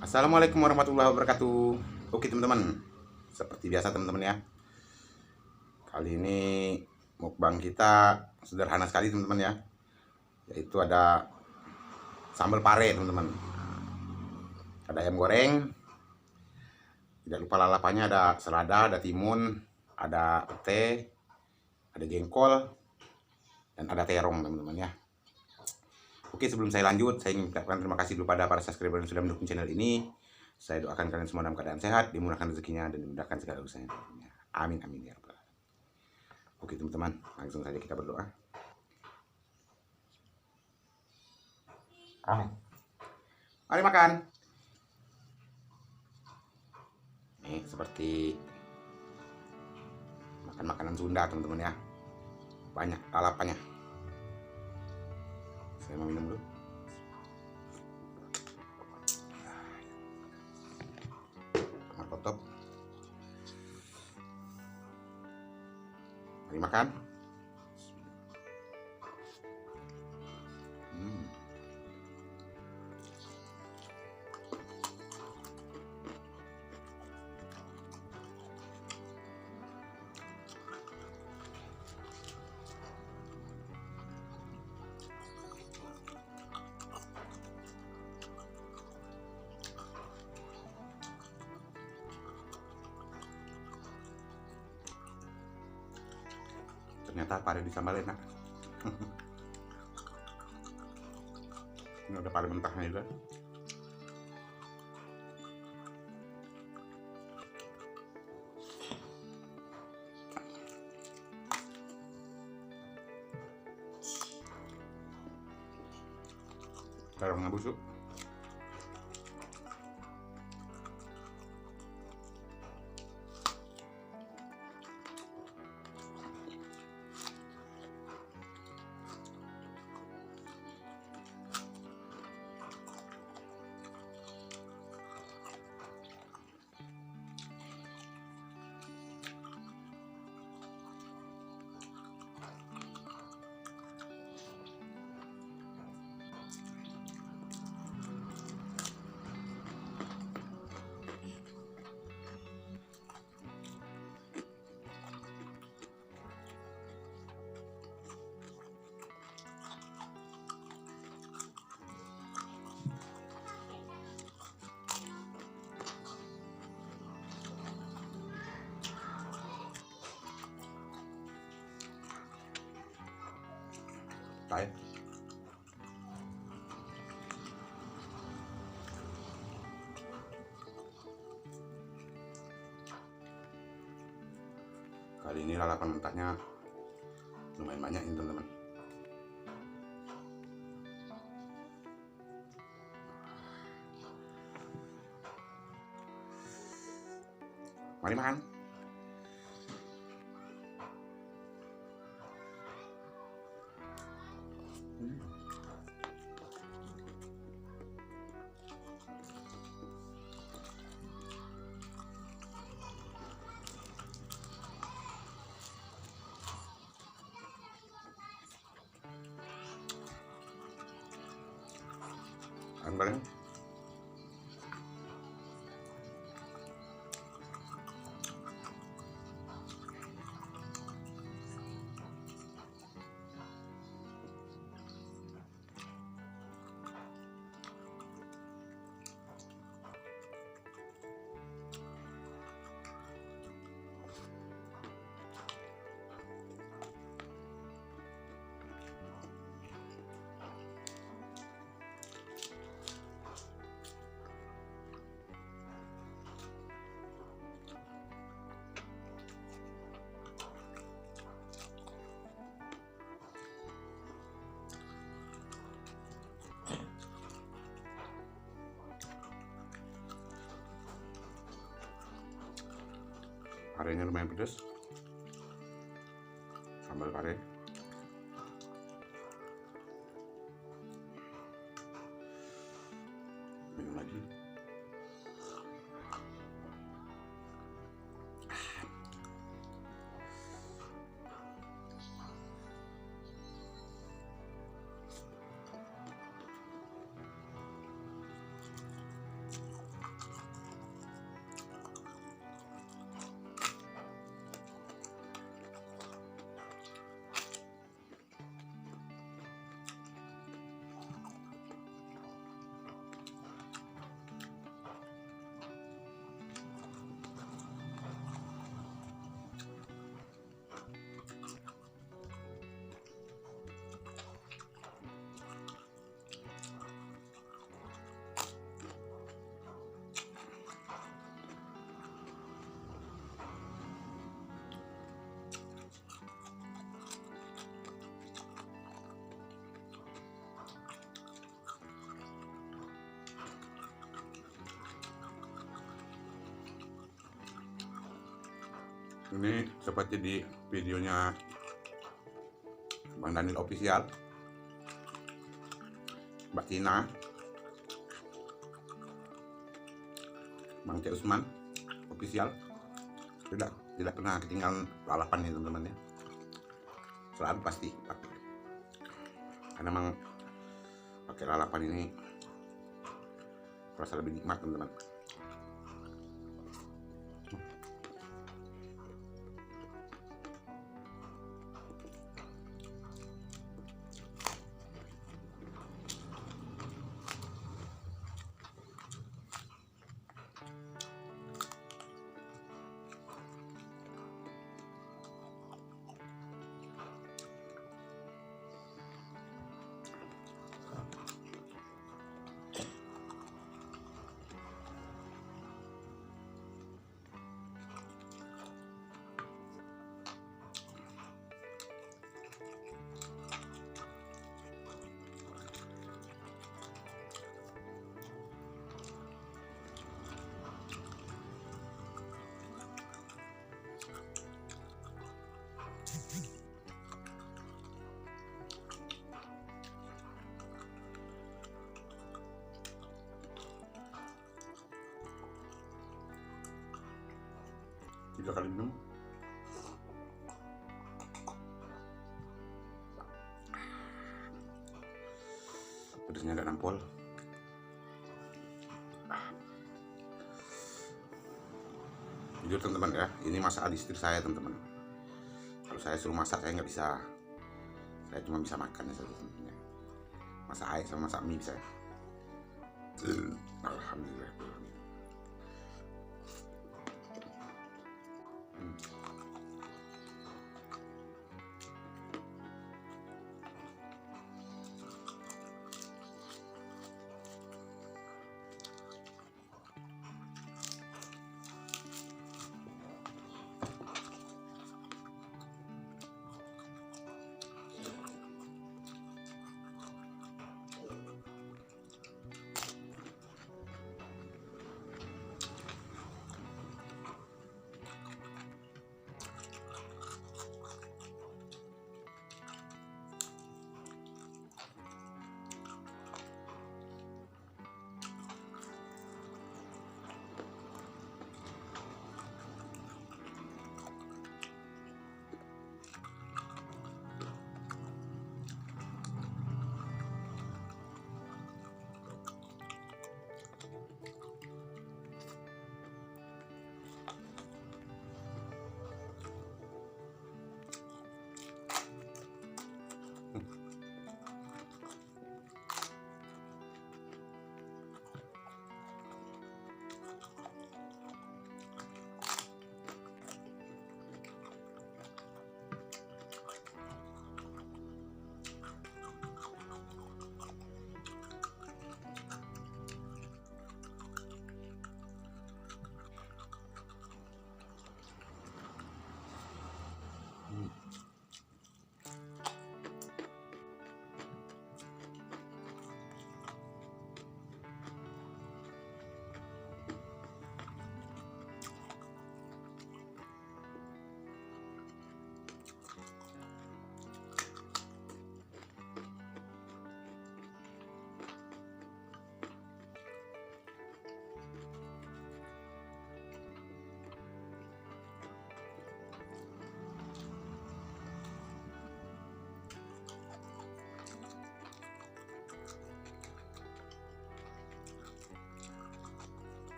Assalamualaikum warahmatullahi wabarakatuh. Oke teman-teman, seperti biasa teman-teman ya. Kali ini mukbang kita sederhana sekali teman-teman ya. Yaitu ada sambal pare teman-teman. Ada ayam goreng. Tidak lupa lalapannya, ada selada, ada timun, ada pete, ada jengkol, dan ada terong teman-teman ya. Oke, sebelum saya lanjut, saya ingin mengucapkan terima kasih dulu pada para subscriber yang sudah mendukung channel ini. Saya doakan kalian semua dalam keadaan sehat, dimudahkan rezekinya, dan dimudahkan segala urusannya. Amin, amin ya rabbal alamin. Oke teman-teman, langsung saja kita berdoa. Amin. Mari makan. Nih seperti makan makanan Sunda teman-teman ya. Banyak lalapannya. Saya mau minum dulu. Markotop. Mari makan. Ternyata pare di sambal enak. Ini ada pare mentahnya juga. Terongnya busuk. Baik. Kali ini lalapan mentahnya lumayan banyak ini teman-teman. Mari makan. Ayam goreng. Parenya lumayan pedas. Sambal pare. Minum lagi. Ini seperti di videonya Bang Daniel Official, Mbak Tina, Bang Cek Usman Official. Tidak pernah ketinggalan lalapan nih teman-teman ya. Selalu pasti pakai. Karena memang pakai lalapan ini terasa lebih nikmat teman-teman. Tiga kali minum. Pedasnya agak nampol. Jujur teman-teman ya, ini masakan istri saya teman-teman. Kalau saya suruh masak saya nggak bisa. Saya cuma bisa makan saja teman-teman. Masak air sama masak mie bisa. Alhamdulillah.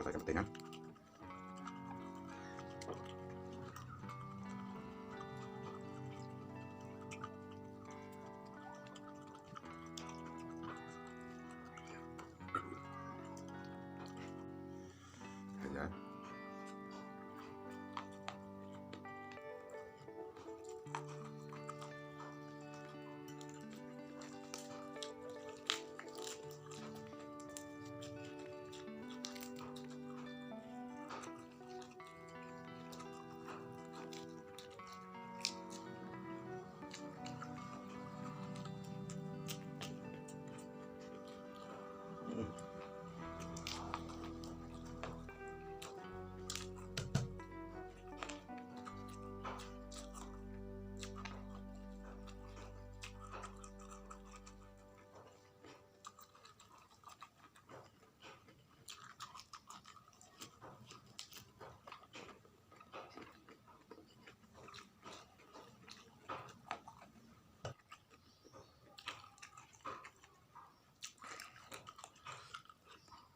selesaikan pentingan. Ya.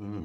Hmm.